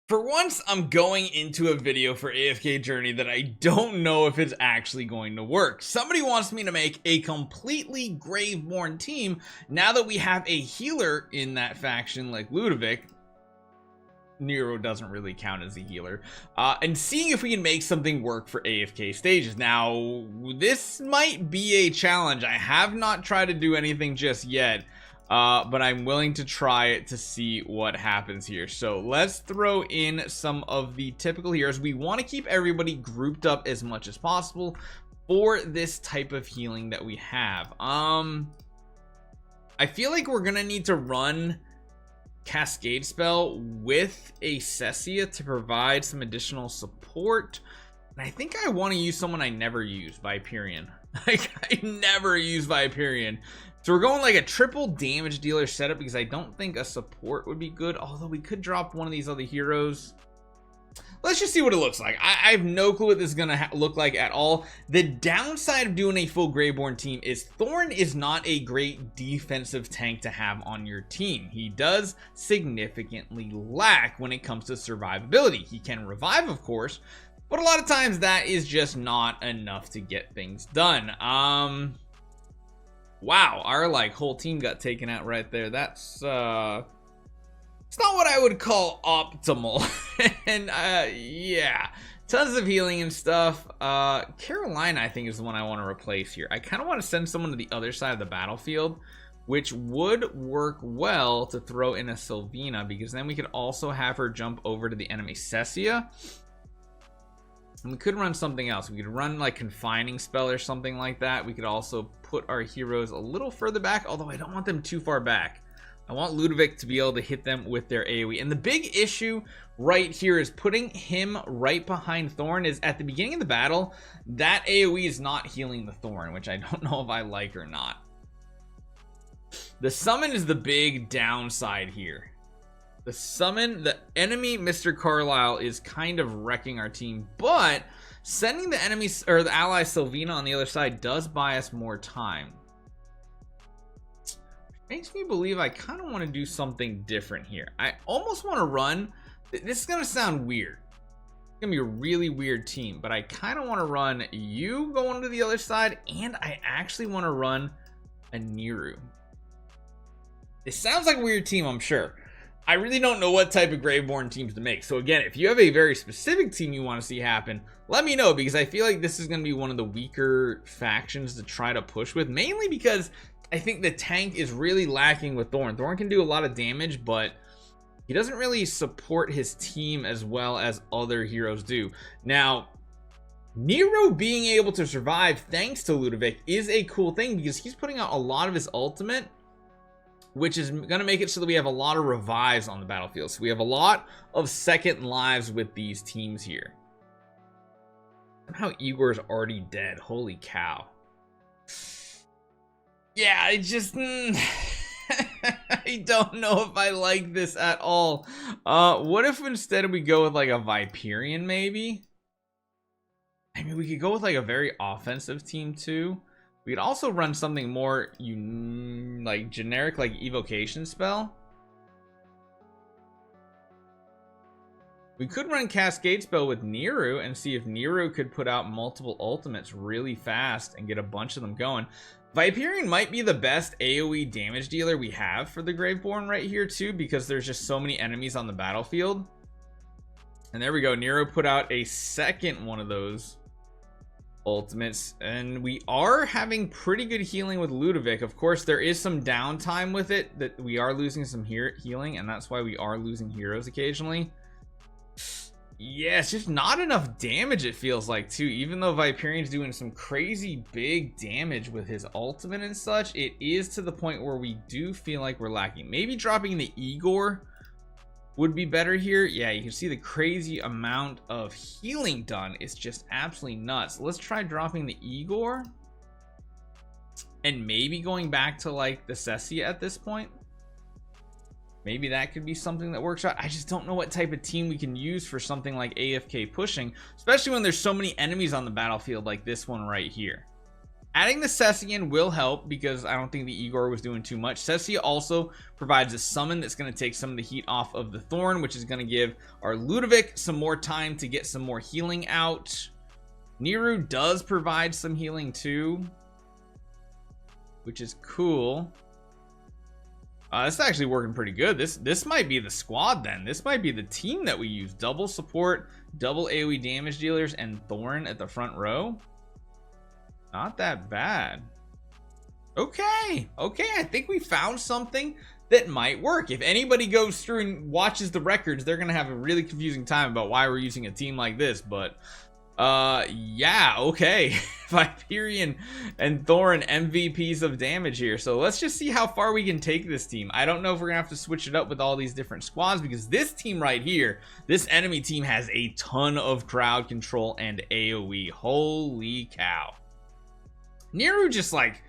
For once, I'm going into a video for AFK Journey that I don't know if it's actually going to work. Somebody wants me to make a completely Graveborn team now that we have a healer in that faction like Ludovic. Nero doesn't really count as a healer, and seeing if we can make something work for AFK stages. Now, this might be a challenge. I have not tried to do anything just yet, but I'm willing to try it to see what happens here. So let's throw in some of the typical heroes. We want to keep everybody grouped up as much as possible for this type of healing that we have. I feel like we're gonna need to run Cascade spell with a Cessia to provide some additional support, and I think I want to use someone I never use, Viperion. Like, I never use Viperion, so we're going like a triple damage dealer setup because I don't think a support would be good, although we could drop one of these other heroes. Let's just see what it looks like. I have no clue what this is gonna look like at all. The downside of doing a full Graveborn team is Thorn is not a great defensive tank to have on your team. He does significantly lack when it comes to survivability. He can revive, of course, but a lot of times that is just not enough to get things done. Wow, our like whole team got taken out right there. That's it's not what I would call optimal. And yeah, tons of healing and stuff. Carolina, I think, is the one I want to replace here. I kind of want to send someone to the other side of the battlefield, which would work well to throw in a Sylvina, because then we could also have her jump over to the enemy Cessia. And we could run something else. We could run like confining spell or something like that. We could also put our heroes a little further back, although I don't want them too far back. I want Ludovic to be able to hit them with their AoE. And the big issue right here is putting him right behind Thorn. Is at the beginning of the battle, that AoE is not healing the Thorn, which I don't know if I like or not. The summon is the big downside here. The summon, the enemy Mr. Carlisle is kind of wrecking our team, but sending the enemy or the ally Sylvina on the other side does buy us more time. Makes me believe I kind of want to do something different here. I almost want to run, this is going to sound weird, it's going to be a really weird team, but I kind of want to run you going to the other side, and I actually want to run a Niru. It sounds like a weird team, I'm sure. I really don't know what type of Graveborn teams to make. So again, if you have a very specific team you want to see happen, let me know, because I feel like this is going to be one of the weaker factions to try to push with, mainly because I think the tank is really lacking with Thorn. Thorn can do a lot of damage, but he doesn't really support his team as well as other heroes do. Now, Nero being able to survive thanks to Ludovic is a cool thing, because he's putting out a lot of his ultimate, which is going to make it so that we have a lot of revives on the battlefield. So we have a lot of second lives with these teams here. Somehow Igor's already dead. Holy cow. Yeah, I just I don't know if I like this at all. What if instead we go with like a Viperion maybe? I mean, we could go with like a very offensive team too. We could also run something more like generic, like evocation spell. We could run Cascade spell with Nero and see if Nero could put out multiple ultimates really fast and get a bunch of them going. Viperion might be the best AoE damage dealer we have for the Graveborn right here too, because there's just so many enemies on the battlefield. And there we go, Nero put out a second one of those ultimates, and we are having pretty good healing with Ludovic. Of course, there is some downtime with it, that we are losing some healing, and that's why we are losing heroes occasionally. Yeah, it's just not enough damage, it feels like, too. Even though Viperion's doing some crazy big damage with his ultimate and such, it is to the point where we do feel like we're lacking. Maybe dropping the Igor would be better here. Yeah, you can see the crazy amount of healing done. It's just absolutely nuts. Let's try dropping the Igor and maybe going back to like the Cessia at this point. Maybe that could be something that works out. I just don't know what type of team we can use for something like AFK pushing, especially when there's so many enemies on the battlefield like this one right here. Adding the Cessian will help because I don't think the Igor was doing too much. Cessia also provides a summon that's going to take some of the heat off of the Thorn, which is going to give our Ludovic some more time to get some more healing out. Niru does provide some healing too, which is cool. This is actually working pretty good. This might be the squad then. This might be the team that we use. Double support, double AoE damage dealers, and Thorn at the front row. Not that bad. Okay, I think we found something that might work. If anybody goes through and watches the records, they're gonna have a really confusing time about why we're using a team like this. But yeah, okay. Viperian and Thorn MVPs of damage here. So let's just see how far we can take this team. I don't know if we're gonna have to switch it up with all these different squads, because this team right here, this enemy team, has a ton of crowd control and AoE. Holy cow. Nero just like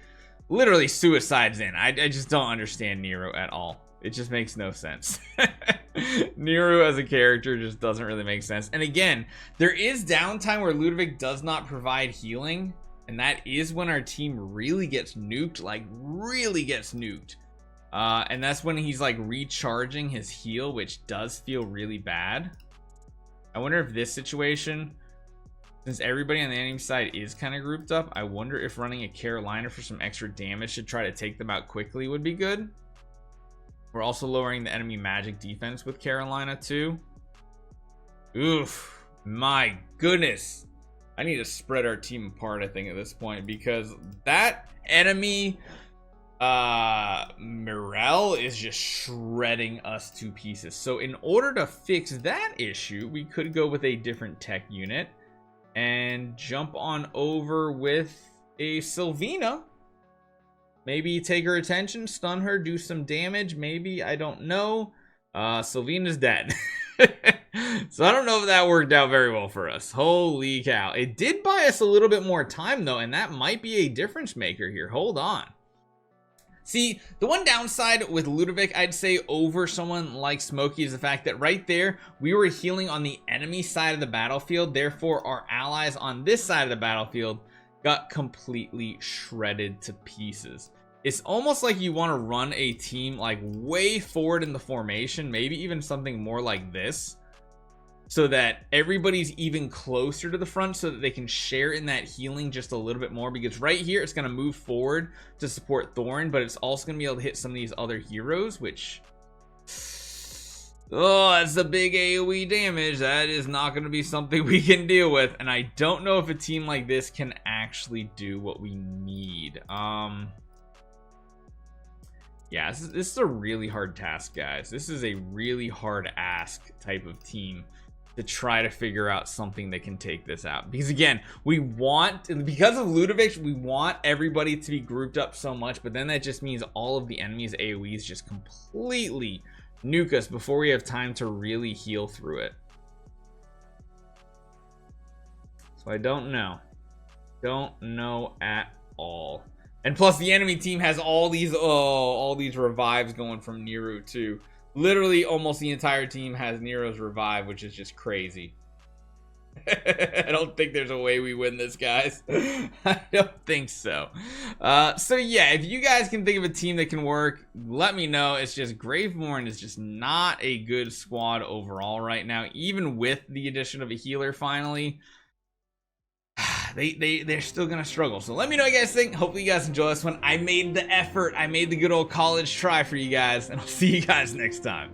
literally suicides in. I just don't understand Nero at all. It just makes no sense. Nero as a character just doesn't really make sense. And again, there is downtime where Ludovic does not provide healing, and that is when our team really gets nuked, like really gets nuked. And that's when he's like recharging his heal, which does feel really bad. I wonder if this situation, since everybody on the enemy side is kind of grouped up, I wonder if running a Carolina for some extra damage to try to take them out quickly would be good. We're also lowering the enemy magic defense with Carolina too. Oof, my goodness. I need to spread our team apart, I think, at this point, because that enemy Morel is just shredding us to pieces. So in order to fix that issue, we could go with a different tech unit and jump on over with a Sylvina. Maybe take her attention, stun her, do some damage. Maybe, I don't know. Sylvina's dead. So I don't know if that worked out very well for us. Holy cow. It did buy us a little bit more time though, and that might be a difference maker here. Hold on. See, the one downside with Ludovic, I'd say, over someone like Smokey, is the fact that right there, we were healing on the enemy side of the battlefield. Therefore, our allies on this side of the battlefield got completely shredded to pieces. It's almost like you want to run a team like way forward in the formation, maybe even something more like this, so that everybody's even closer to the front so that they can share in that healing just a little bit more. Because right here, it's going to move forward to support Thorn, but it's also going to be able to hit some of these other heroes, which, oh, that's a big AoE damage. That is not going to be something we can deal with. And I don't know if a team like this can actually do what we need. Yeah, this is a really hard task, guys. This is a really hard ask type of team to try to figure out something that can take this out. Because again, we want, because of Ludovic, we want everybody to be grouped up so much, but then that just means all of the enemies' AoEs just completely nuke us before we have time to really heal through it. So I don't know. Don't know at all. And plus the enemy team has all these revives going from Nero too. Literally almost the entire team has Nero's revive, which is just crazy. I don't think there's a way we win this, guys. I don't think so. So yeah, if you guys can think of a team that can work, let me know. It's just Graveborn is just not a good squad overall right now, even with the addition of a healer finally. They're still gonna struggle. So let me know what you guys think. Hopefully you guys enjoy this one. I made the effort. I made the good old college try for you guys, and I'll see you guys next time.